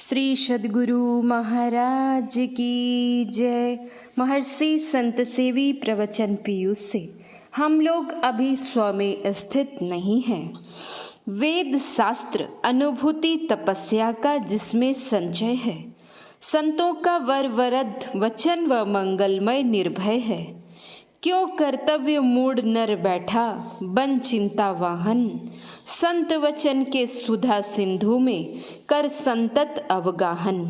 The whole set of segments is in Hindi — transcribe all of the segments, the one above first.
श्री सद्गुरु महाराज की जय। महर्षि संत सेवी प्रवचन पीयूष से हम लोग अभी स्व में स्थित नहीं हैं। वेद शास्त्र अनुभूति तपस्या का जिसमें संचय है, संतों का वर वरद वचन व मंगलमय निर्भय है। क्यों कर्तव्य मूड नर बैठा बन चिंता वाहन, संत वचन के सुधा सिंधु में कर संतत अवगाहन।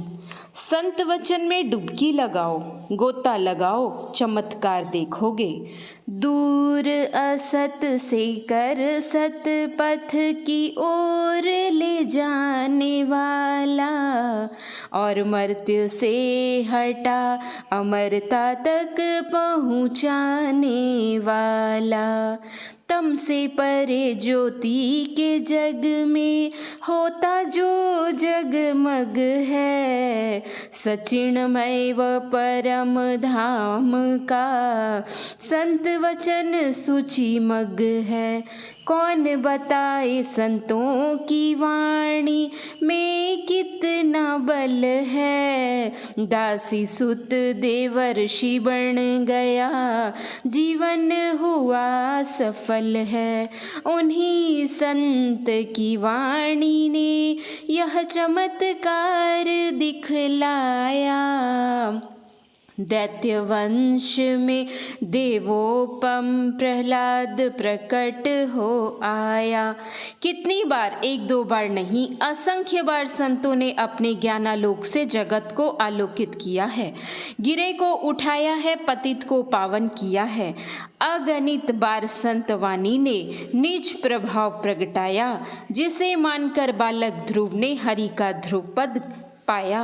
संत वचन में डुबकी लगाओ, गोता लगाओ, चमत्कार देखोगे। दूर असत से कर सत पथ की ओर ले जाने वाला, और मर्त्य से हटा अमरता तक पहुँचाने वाला। तम से परे ज्योति के जग में होता जो जगमग है, सचिणमय व परम धाम का संत वचन सूची मग है। कौन बताए संतों की वाणी में कितना बल है, दासी सुत देवर्षि बन गया जीवन हुआ सफल है। उन्हीं संत की वाणी ने यह चमत्कार दिखलाया, दैत्य वंश में देवोपम प्रहलाद प्रकट हो आया। कितनी बार, एक दो बार नहीं, असंख्य बार संतों ने अपने ज्ञानालोक से जगत को आलोकित किया है, गिरे को उठाया है, पतित को पावन किया है। अगणित बार संत वाणी ने निज प्रभाव प्रगटाया, जिसे मानकर बालक ध्रुव ने हरि का ध्रुव पद पाया।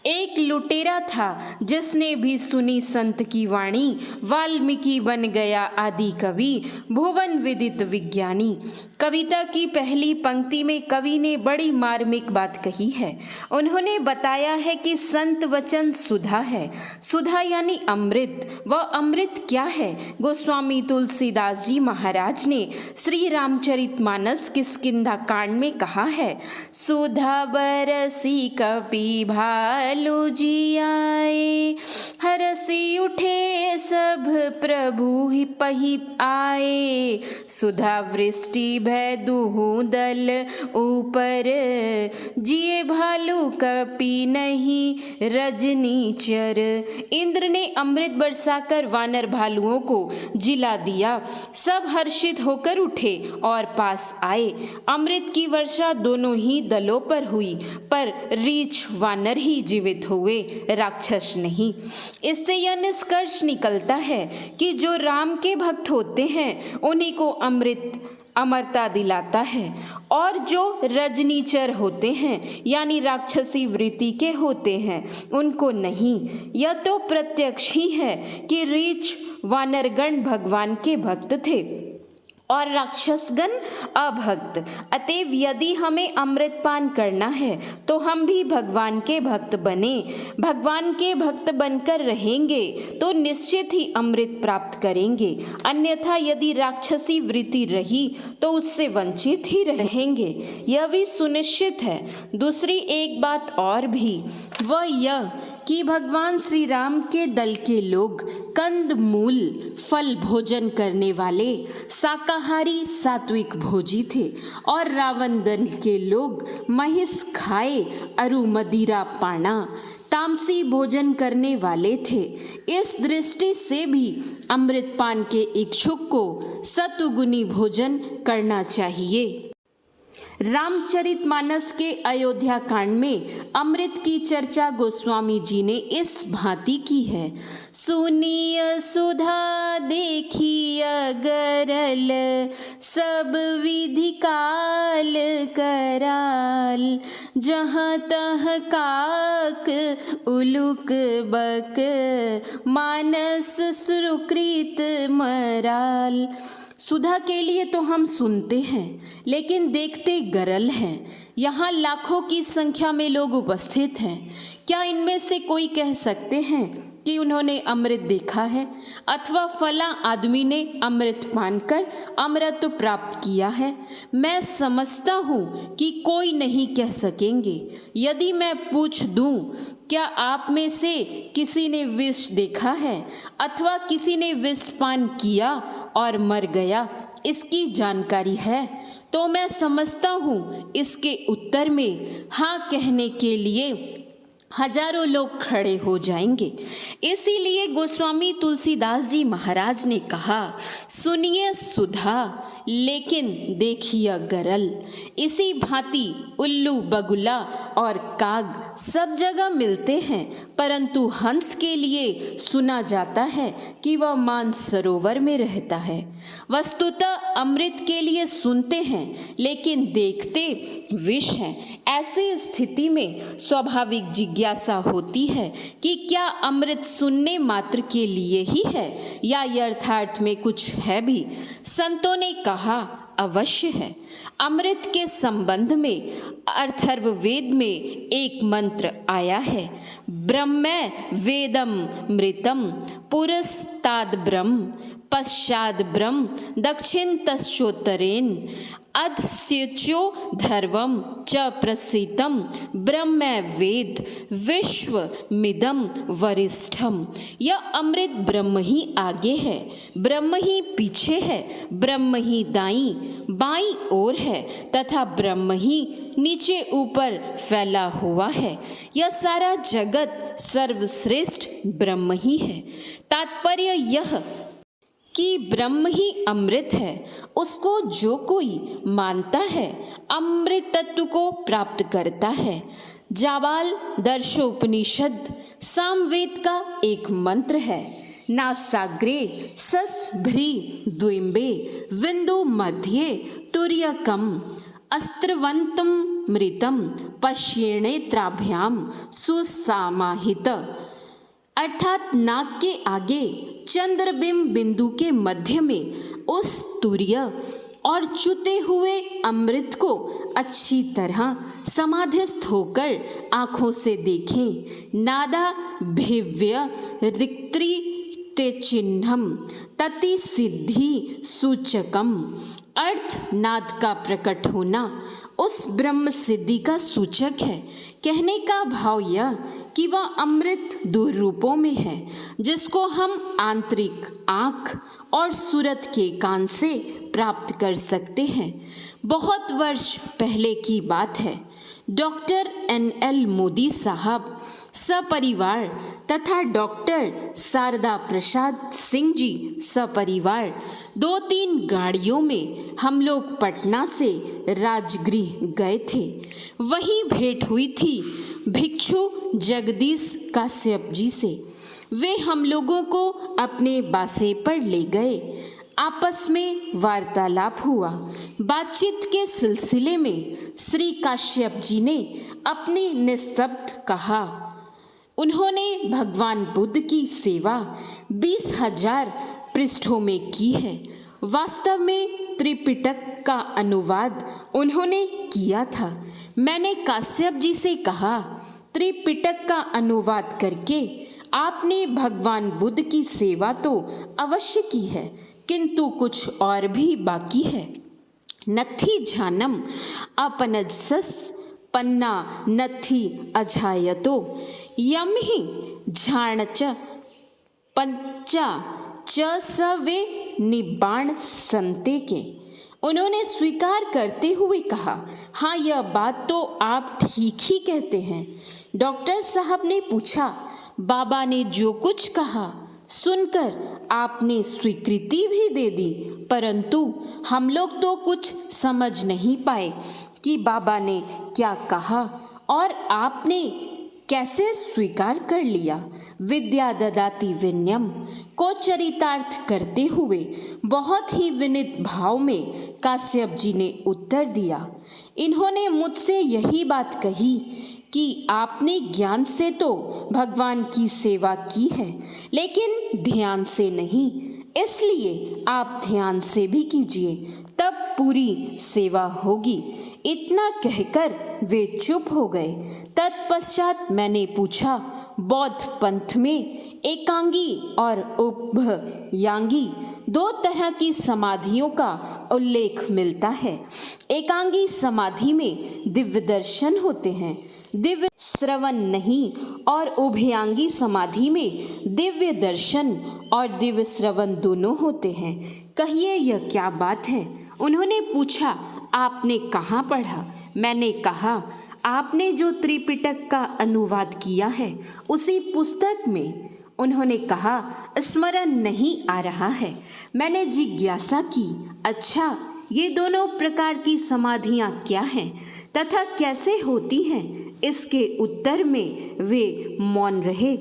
एक लुटेरा था जिसने भी सुनी संत की वाणी, वाल्मीकि बन गया आदि कवि, भुवन विदित विज्ञानी। कविता की पहली पंक्ति में कवि ने बड़ी मार्मिक बात कही है। उन्होंने बताया है कि संत वचन सुधा है। सुधा यानी अमृत। वह अमृत क्या है? गोस्वामी तुलसीदास जी महाराज ने श्री रामचरितमानस किष्किंधा कांड में कहा है, सुधा बरसी कपि भालू जी आए, हरसी उठे सब प्रभु ही पही आए। सुधा वृष्टि भय दुहु दल ऊपर, जिए भालू कपि नहीं रजनीचर। इंद्र ने अमृत बरसाकर वानर भालुओं को जिला दिया। सब हर्षित होकर उठे और पास आए। अमृत की वर्षा दोनों ही दलों पर हुई, पर रीछ वानर ही जीवित हुए, राक्षस नहीं। इससे यह निष्कर्ष निकलता है कि जो राम के भक्त होते हैं उन्हीं को अमृत अमरता दिलाता है, और जो रजनीचर होते हैं यानी राक्षसी वृत्ति के होते हैं उनको नहीं। यह तो प्रत्यक्ष ही है कि रीछ वानरगण भगवान के भक्त थे और राक्षसगण अभक्त। अतएव यदि हमें अमृत पान करना है तो हम भी भगवान के भक्त बने। भगवान के भक्त बनकर रहेंगे तो निश्चित ही अमृत प्राप्त करेंगे, अन्यथा यदि राक्षसी वृत्ति रही तो उससे वंचित ही रहेंगे। यह भी सुनिश्चित है। दूसरी एक बात और भी, वह यह कि भगवान श्री राम के दल के लोग कंद मूल फल भोजन करने वाले शाकाहारी सात्विक भोजी थे, और रावण दल के लोग महिष खाए अरु मदिरा पाना तामसी भोजन करने वाले थे। इस दृष्टि से भी अमृत पान के इच्छुक को सतुगुनी भोजन करना चाहिए। रामचरितमानस के अयोध्या कांड में अमृत की चर्चा गोस्वामी जी ने इस भांति की है, सुनिय सुधा देखिय गरल, सब विधि काल कराल, जहाँ तह काक उलुक बक, मानस सुकृत मराल। सुधा के लिए तो हम सुनते हैं लेकिन देखते गरल हैं। यहाँ लाखों की संख्या में लोग उपस्थित हैं। क्या इनमें से कोई कह सकते हैं कि उन्होंने अमृत देखा है अथवा फला आदमी ने अमृत पान कर अमृत प्राप्त किया है। मैं समझता हूँ कि कोई नहीं कह सकेंगे। यदि मैं पूछ दूँ क्या आप में से किसी ने विष देखा है अथवा किसी ने विष पान किया और मर गया, इसकी जानकारी है, तो मैं समझता हूँ इसके उत्तर में हाँ कहने के लिए हजारों लोग खड़े हो जाएंगे। इसीलिए गोस्वामी तुलसीदास जी महाराज ने कहा, सुनिए सुधा लेकिन देखिए गरल। इसी भांति उल्लू बगुला और काग सब जगह मिलते हैं, परंतु हंस के लिए सुना जाता है कि वह मानसरोवर में रहता है। वस्तुतः अमृत के लिए सुनते हैं लेकिन देखते विष हैं। ऐसी स्थिति में स्वाभाविक जिज्ञासा होती है कि क्या अमृत सुनने मात्र के लिए ही है या यथार्थ में कुछ है भी। संतों ने कहा अवश्य है। अमृत के संबंध में अथर्ववेद में एक मंत्र आया है, ब्रह्म वेदम मृतम पुरस्ताद ब्रह्म पश्चाद ब्रह्म दक्षिण तस्ोत्तरेन अधस्यो धर्वम च प्रसिद्धम ब्रह्म वेद विश्वमिदं वरिष्ठम। यह अमृत ब्रह्म ही आगे है, ब्रह्म ही पीछे है, ब्रह्म ही दाईं बाईं ओर है तथा ब्रह्म ही नीचे ऊपर फैला हुआ है। यह सारा जगत सर्वश्रेष्ठ ब्रह्म ही है। तात्पर्य यह कि ब्रह्म ही अमृत है। उसको जो कोई मानता है अमृत तत्व को प्राप्त करता है। जाबाल दर्शोपनिषद सामवेद का एक मंत्र है, नासाग्रे सस्भ्री द्विम्बे विंदु मध्ये तुर्यकम अस्त्रवंतम मृतम पश्येणेत्राभ्याम सुसामाहित। अर्थात नाक के आगे चंद्रबिंब बिंदु के मध्य में उस तुर्य और चुते हुए अमृत को अच्छी तरह समाधिस्थ होकर आँखों से देखें। नादा भिव्य रिक्त्री ते चिन्हम तति सिद्धि सूचकम। अर्थ नाद का प्रकट होना उस ब्रह्म सिद्धि का सूचक है। कहने का भाव यह कि वह अमृत दो रूपों में है, जिसको हम आंतरिक आँख और सूरत के कान से प्राप्त कर सकते हैं। बहुत वर्ष पहले की बात है, डॉक्टर NL मोदी साहब सपरिवार तथा डॉक्टर शारदा प्रसाद सिंह जी सपरिवार 2-3 गाड़ियों में हम लोग पटना से राजगृह गए थे। वहीं भेंट हुई थी भिक्षु जगदीश काश्यप जी से। वे हम लोगों को अपने बासे पर ले गए। आपस में वार्तालाप हुआ। बातचीत के सिलसिले में श्री काश्यप जी ने अपनी निस्तब्ध कहा। उन्होंने भगवान बुद्ध की सेवा 20,000 पृष्ठों में की है। वास्तव में त्रिपिटक का अनुवाद उन्होंने किया था। मैंने काश्यप जी से कहा, त्रिपिटक का अनुवाद करके आपने भगवान बुद्ध की सेवा तो अवश्य की है, किंतु कुछ और भी बाकी है। नथि जानम अपनजस पन्ना नथि अजायतो यम ही झाणच पंचा च सवे निबाण संते के। उन्होंने स्वीकार करते हुए कहा, हाँ यह बात तो आप ठीक ही कहते हैं। डॉक्टर साहब ने पूछा, बाबा ने जो कुछ कहा सुनकर आपने स्वीकृति भी दे दी, परंतु हम लोग तो कुछ समझ नहीं पाए कि बाबा ने क्या कहा और आपने कैसे स्वीकार कर लिया। विद्या ददाति विनयम को चरितार्थ करते हुए बहुत ही विनीत भाव में काश्यप जी ने उत्तर दिया। इन्होंने मुझसे यही बात कही कि आपने ज्ञान से तो भगवान की सेवा की है, लेकिन ध्यान से नहीं, इसलिए आप ध्यान से भी कीजिए, तब पूरी सेवा होगी। इतना कहकर वे चुप हो गए। तत्पश्चात मैंने पूछा, बौद्ध पंथ में एकांगी और उभयांगी दो तरह की समाधियों का उल्लेख मिलता है। एकांगी समाधि में दिव्य दर्शन होते हैं, दिव्य श्रवण नहीं, और उभयांगी समाधि में दिव्य दर्शन और दिव्य श्रवण दोनों होते हैं। कहिए यह क्या बात है? उन्होंने पूछा, आपने कहाँ पढ़ा? मैंने कहा, आपने जो त्रिपिटक का अनुवाद किया है उसी पुस्तक में। उन्होंने कहा, स्मरण नहीं आ रहा है। मैंने जिज्ञासा की, अच्छा ये दोनों प्रकार की समाधियाँ क्या हैं तथा कैसे होती हैं? इसके उत्तर में वे मौन रहे।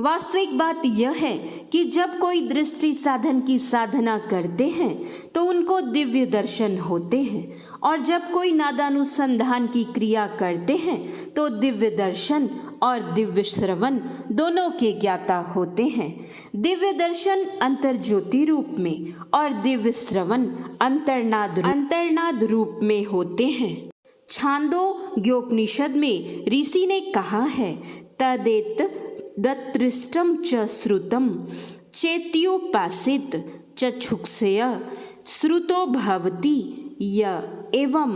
वास्तविक बात यह है कि जब कोई दृष्टि साधन की साधना करते हैं तो उनको दिव्य दर्शन होते हैं, और जब कोई नादानुसंधान की क्रिया करते हैं तो दिव्य दर्शन और दिव्य श्रवण दोनों के ज्ञाता होते हैं। दिव्य दर्शन अंतर्ज्योति रूप में और दिव्य श्रवण अंतर्नाद रूप में होते हैं। छांदोग्योपनिषद में ऋषि ने कहा है, तदेत दत्रिष्टम च श्रुतम चेत्योपासित चक्षुषय श्रुतो भवति य एवं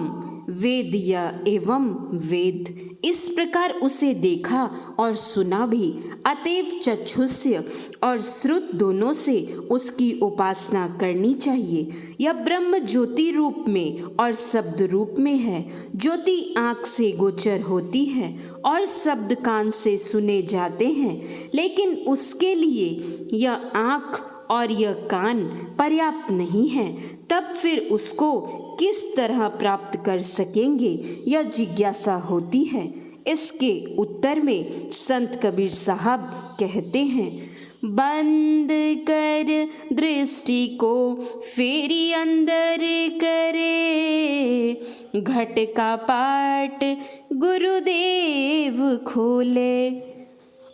वेद य एवं वेद। इस प्रकार उसे देखा और सुना भी, अतएव चक्षुष्य और श्रुत दोनों से उसकी उपासना करनी चाहिए। यह ब्रह्म ज्योति रूप में और शब्द रूप में है। ज्योति आँख से गोचर होती है और शब्द कान से सुने जाते हैं, लेकिन उसके लिए यह आँख और यह कान पर्याप्त नहीं है। तब फिर उसको किस तरह प्राप्त कर सकेंगे, यह जिज्ञासा होती है। इसके उत्तर में संत कबीर साहब कहते हैं, बंद कर दृष्टि को फेरी अंदर करे, घट का पाट गुरुदेव खोले।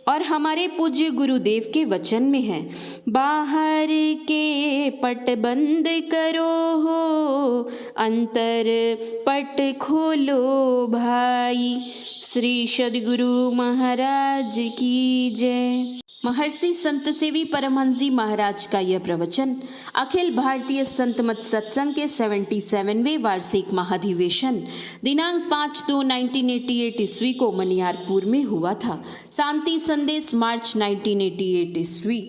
और हमारे पूज्य गुरुदेव के वचन में है, बाहर के पट बंद करो हो, अंतर पट खोलो भाई। श्री सद्गुरु महाराज की जय। महर्षि संत सेवी परमहंस जी महाराज का यह प्रवचन अखिल भारतीय संत मत सत्संग के 77वें वार्षिक महाधिवेशन दिनांक 5/2/1988 ईस्वी को मनियारपुर में हुआ था। शांति संदेश मार्च 1988 ईस्वी।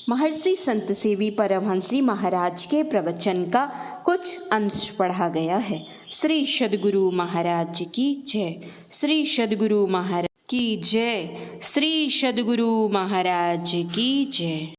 महर्षि संत सेवी परमहंस जी महाराज के प्रवचन का कुछ अंश पढ़ा गया है। श्री सद्गुरु महाराज की जय। श्री सद्गुरु महाराज की जय। श्री सद्गुरु महाराज की जय।